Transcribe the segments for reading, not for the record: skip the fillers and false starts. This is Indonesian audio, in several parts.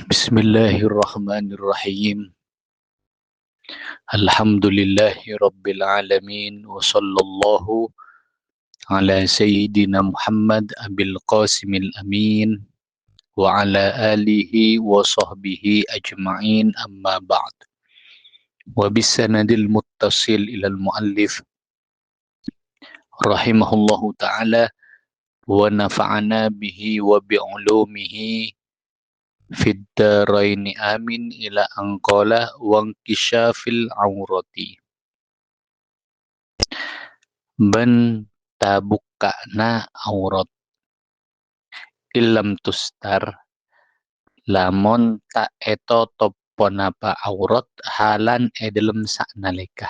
Bismillahirrahmanirrahim. Alhamdulillahi rabbil alamin wa sallallahu ala sayyidina Muhammad abil qasimil amin wa ala alihi wa sahbihi ajma'in amma ba'd. Wa bisanadil muttasil ilal muallif rahimahullahu ta'ala wa nafa'ana bihi wa bi'ulumihi fid daraini amin ila anqala wa inkishafil aurati. Ben tabukana aurat ilam tustar lamun tak eto toponapa aurat halan dalam saknalika.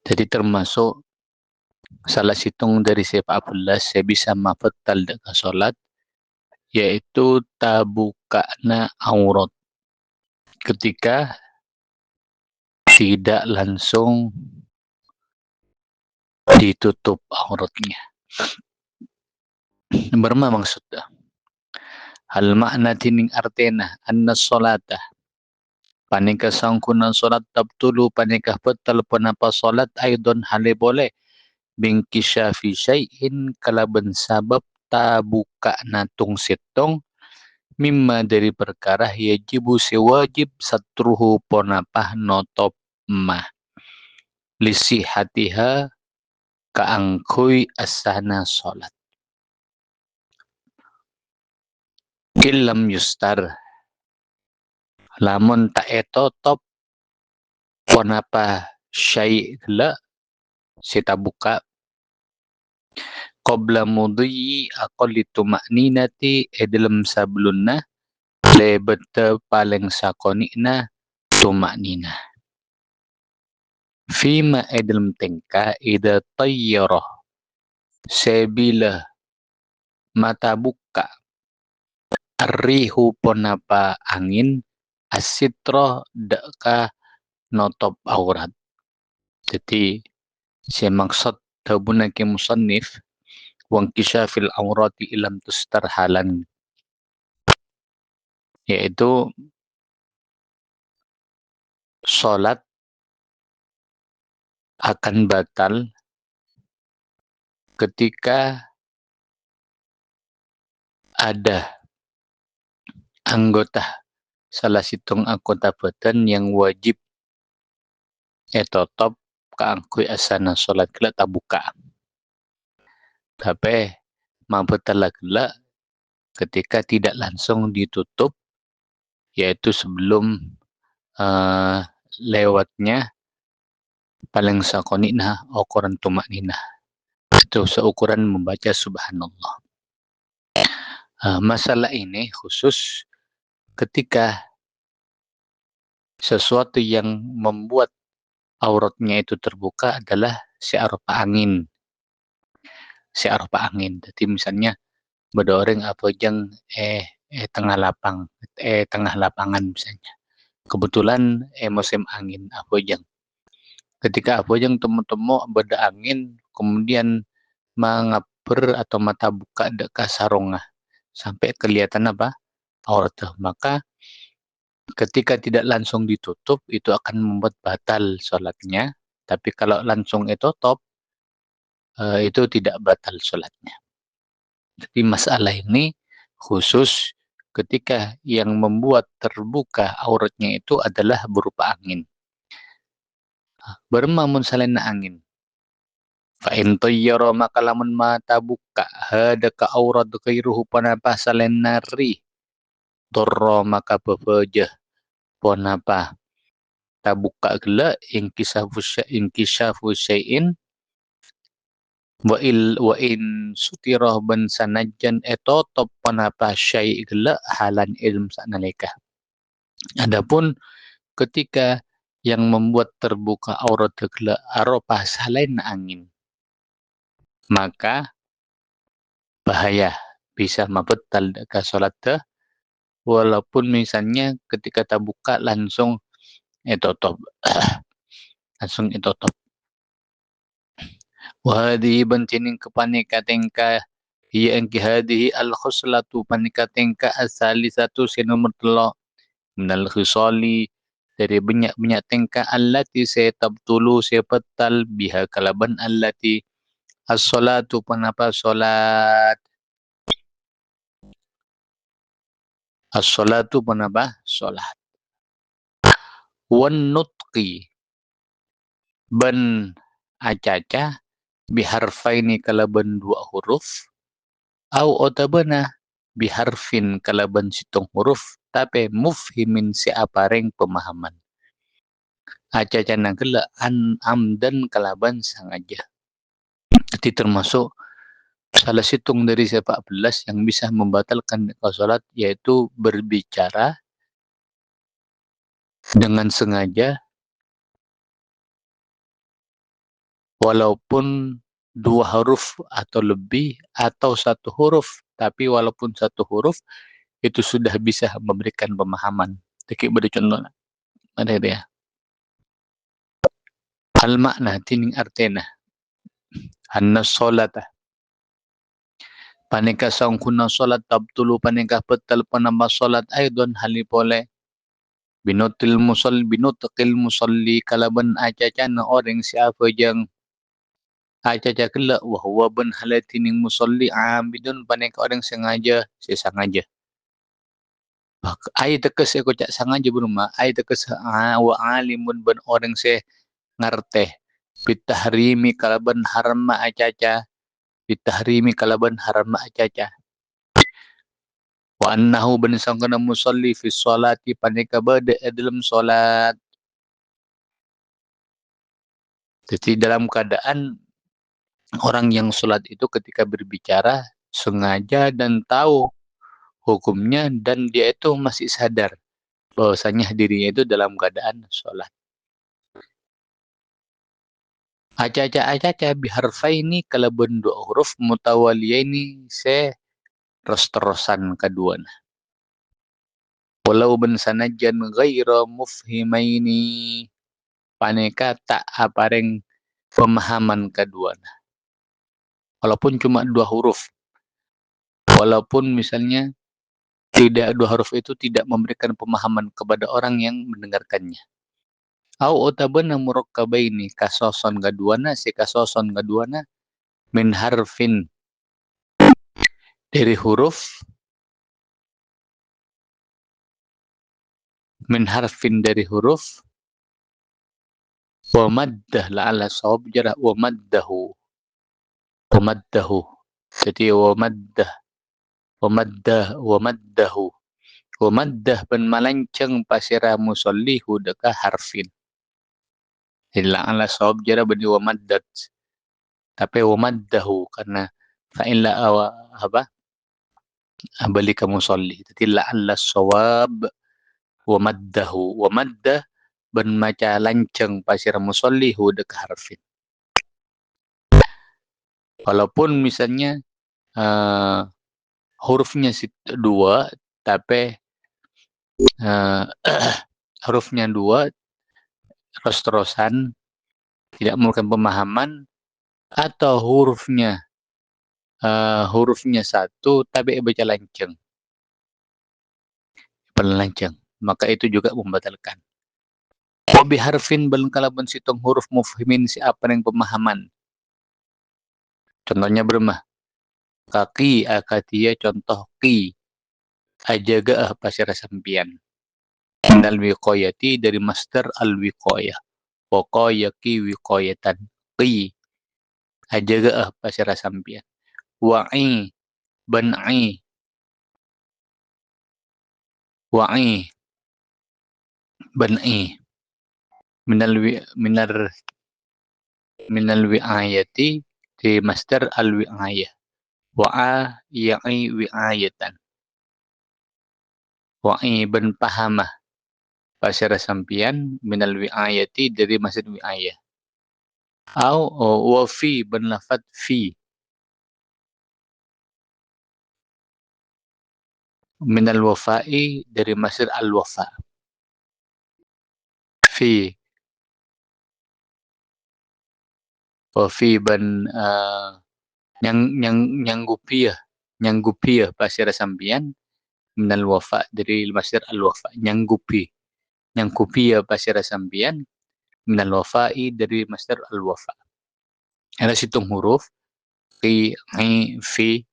Jadi termasuk salah situng dari sepak Abdullah saya bisa mafatal dengan solat, yaitu tabukana aurat ketika tidak langsung ditutup auratnya. Berma maksudnya hal makna tining artena anna solata panika sangkunan solat tabtulu panika betal penapa solat aidon hale boleh bingkisyafi syai'in kalaban sabab tabuka natung sitong mimma dari perkara yajibu sewajib satruhu ponapah notop mah lisihatiha kaangkui asana solat. Ilam yustar lamun tak etotop ponapa syai' gela sita buka qabla mudhi aqalli tuma'ninati dalam sablunna lebeta paling sakonina tuma'nina fima dalam tengka ida tayyarah sebila mata buka arrihu ponapa angin asitro deka notop aurat. Jadi saya maksud tabunaki musannif wang kisyafil aurati ilam tustar halan, yaitu solat akan batal ketika ada anggota salah situng anggota badan yang wajib etotop kaangkui asana solat gela tabuka. Tapi mabetal gela ketika tidak langsung ditutup, yaitu sebelum lewatnya paling sakonina ukuran tumaknina. Itu seukuran membaca subhanallah. Masalah ini khusus ketika sesuatu yang membuat auratnya itu terbuka adalah siarpa angin. Siarpa angin. Jadi misalnya bedoreng apa jeng tengah lapangan misalnya. Kebetulan musim angin apa jeng. Ketika apa jeng temu-temu beda angin kemudian mengaper atau mata buka dekat sarungah sampai kelihatan apa aurat, maka ketika tidak langsung ditutup itu akan membuat batal sholatnya. Tapi kalau langsung ditutup itu tidak batal sholatnya. Jadi masalah ini khusus ketika yang membuat terbuka auratnya itu adalah berupa angin. Bermamun salena angin. Fa'in tayyara maka lamun mata buka hadaka aurat ghairuhu panapa salenari dorro maka bebejah ponapa tabuka gela inkishafu syai'in wa in sutirah ban sanajan etotop panapa syai' gela halan ilm sanalika. Adapun ketika yang membuat terbuka aurat gela aropa selain angin, maka bahaya bisa mabetal ke solat walaupun misalnya ketika tabuka langsung etotop langsung etotop. Wahdi bantining kepanika tengka hiya angki hadihi al-khuslatu panikatingka as-salisatu sinomor telo minal khisali dari banyak-banyak tingkah allati saya tabtulu saya petal biha kalaban allati as-salatu panapa salat as-salatu panapa salat wan nutqi ban acaca biharfaini kalaban dua huruf au otabana biharfin kalaban situng huruf tapi mufhimin si apareng pemahaman acaca nagela an amdan kalaban sengaja. Jadi termasuk salah situng dari sepak belas yang bisa membatalkan salat yaitu berbicara dengan sengaja walaupun dua huruf atau lebih atau satu huruf tapi walaupun satu huruf itu sudah bisa memberikan pemahaman. Jadi beri contoh ada dia. Al makna tining artena anna solata panika saung kuna solat tabtulu panika petal panama solat aidon halipole binutil musalli kalaban acaca na orang siapa yang acaca kela wahwa ban halatining musalli amidun panika orang sengaja sesangaja ay tekes ko cak sengaja berumah ay tekes wa alimun ban orang se ngarte bitahrimi kalaban harma acaca bitahrimi kalaban harma acaca wa annahu ban sangkana musalli fi sholati panika bade dalam salat. Jadi dalam keadaan orang yang sholat itu ketika berbicara sengaja dan tahu hukumnya dan dia itu masih sadar bahwasanya dirinya itu dalam keadaan sholat. Acaca biharfaini kalaban dua huruf mutawaliyaini se terus-terusan kedua. Walau ben sanajan ghaira mufhimaini paneka tak apareng pemahaman kedua. Walaupun cuma dua huruf. Walaupun misalnya tidak dua huruf itu tidak memberikan pemahaman kepada orang yang mendengarkannya. Au otabana murakkabaini kasoson gaduana si kasoson gaduana min harfin dari huruf min harfin dari huruf wa maddah la'ala sawab jarah wa maddahu jadi wa maddahu wa maddah ben malanceng pasira musallihu deka harfin la'ala sawab jarah bani wa maddat tapi wa maddahu karena fa'illa apa balik ke musalli jadi la'alla sawab wa maddah ben maca lanceng pasira musallihu deka harfin walaupun misalnya hurufnya dua tapi hurufnya dua terus-terusan tidak memberikan pemahaman atau hurufnya satu tapi baca lanceng lanceng maka itu juga membatalkan wabi harfin balengkalaban situng huruf mufhimin si apa yang pemahaman contohnya bermah kaki akatia contoh ki ajaga pasira sampian minal wiqayati dari master al wiqayah waqayaki wiqayatan qi ajaga pasira sampian wa'i ban'i minal wi'ayati di master al wi'ayah wa'a ya'i wi'ayatan wa'i ben pahamah pasira sampian minal wi'ayati dari master wi'ayah au wa fi ben lafad fi minal wafa'i dari master al wafa fi wa fi ban nyanggupi ya pasira sambian minal wafa dari masdar al wafa nyanggupi ya pasira sambian minal wafa'i dari masdar al wafa. Ada situng huruf qi fi,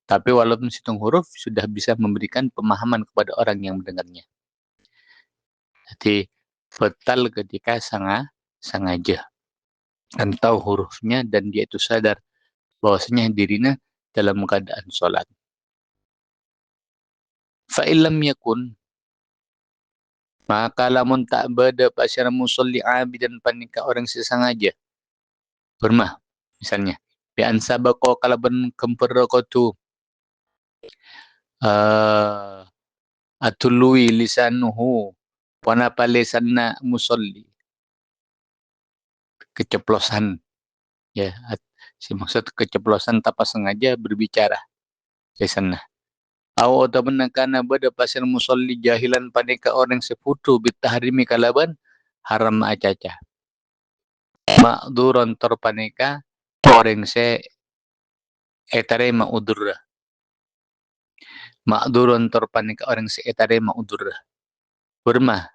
tapi walaupun situng huruf sudah bisa memberikan pemahaman kepada orang yang mendengarnya. Jadi betal ketika sengaja dan tahu hurufnya dan dia itu sadar bahwasanya dirinya dalam keadaan sholat. Fa'ilam yakun, maka lamun tak bada pasyara musolli abidan panika orang sesengaja bermah misalnya bi ansabaqo kalaban kemperokotu atului lisanuhu wanapa lisanna musolli, keceplosan ya, si maksud keceplosan tanpa sengaja berbicara lisanna. Aw ataman kana bada pasal musolli jahilan panika orang seputu bitahrimi kalaban haram acaca. Ma'duran terpanika orang se etare ma'udurra. Ma'duran terpanika orang se etare ma'udurra. Bermah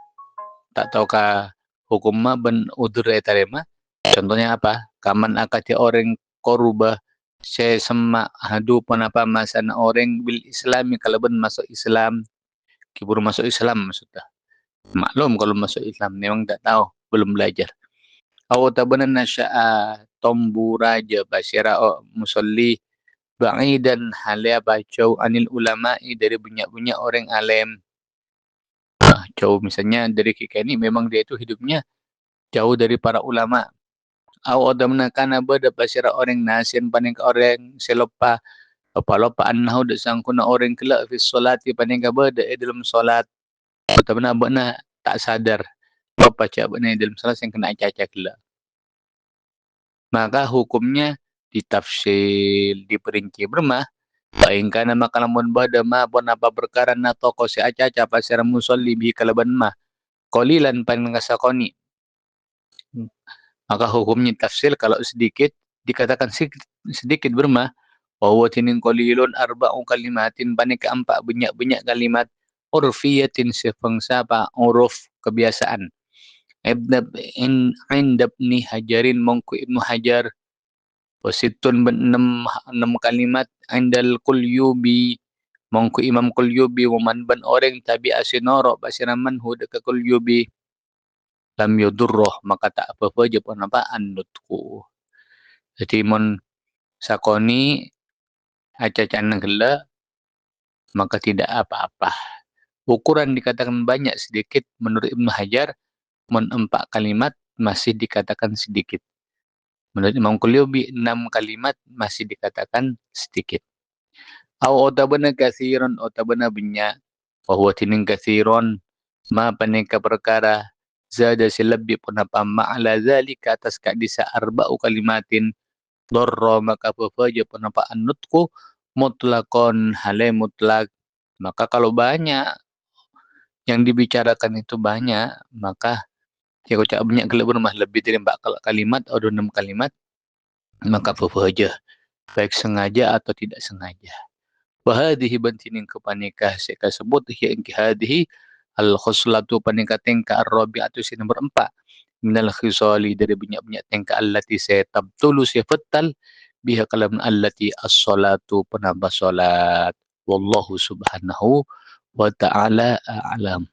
tak tahukah hukum ma ben udur etare ma. Contohnya apa? Kaman akati orang koruba se semak hadu panapa masana orang bil islami kalaban masuk Islam, kibur masuk Islam maksudnya. Maklum kalau masuk Islam memang tak tahu, belum belajar. Aw tabana nasya'a tomburaja basyara musolli ba'idan halia bacau anil ulama'i dari bunyak-bunyak orang alim. Jauh misalnya dari kita ini memang dia itu hidupnya jauh dari para ulama. Aw adamna kana bada basyara orang nasian paning orang selopa apa annahu da sangkuna orang kelak fi sholati paning bada dalam salat. Tabana abana tak sadar apa cak abana dalam salat yang kena caca kelak. Maka hukumnya ditafsil, diperinci bermah. Paing kana maka lamun bada ma pun apa perkara na toko si acaca pasira musolli bi kalaban mah qalilan paning ngasakoni. Maka hukumnya tafsir kalau sedikit dikatakan sedikit bermah bahwa tinin qalilun arba'u kalimatin panika empat banyak kalimat urfiyatin sefangsa pa uruf kebiasaan. Ibn Hajarin mongku Ibnu Hajar wasitun enam kalimat indal Qulyubi mongku Imam Qulyubi waman ban orang tabi asinoro basiraman huda ke Qulyubi lam yudurroh maka tak apa-apa je pun apa andutku. Jadi mon sakoni acacan gela maka tidak apa-apa. Ukuran dikatakan banyak sedikit menurut Ibnu Hajar mon 4 kalimat masih dikatakan sedikit. Menurut Imam Qulyubi 6 kalimat masih dikatakan sedikit. Aw otabana kathiron otabana banyak bahwa tinin kathiron ma paneka perkara zada silabbi punapa ma'ala zalika atas kadisa arba'u kalimatin dorro maka pefaja punapa annutku mutlakon hale mutlak. Maka kalau banyak yang dibicarakan itu banyak maka ya ucap banyak kelebur mah lebih dari 4 kalimat atau 6 kalimat maka pefaja baik sengaja atau tidak sengaja. Wahadihi bantinin kepanikah saya sebut yang hadihi al-khoslatu panika tingkah ar-rabi'atu si nomor 4 minal khisali dari banyak tingkah allati saya tabtulu saya fatal biha kalam allati as-salatu penambah salat wallahu subhanahu wa ta'ala a'lam.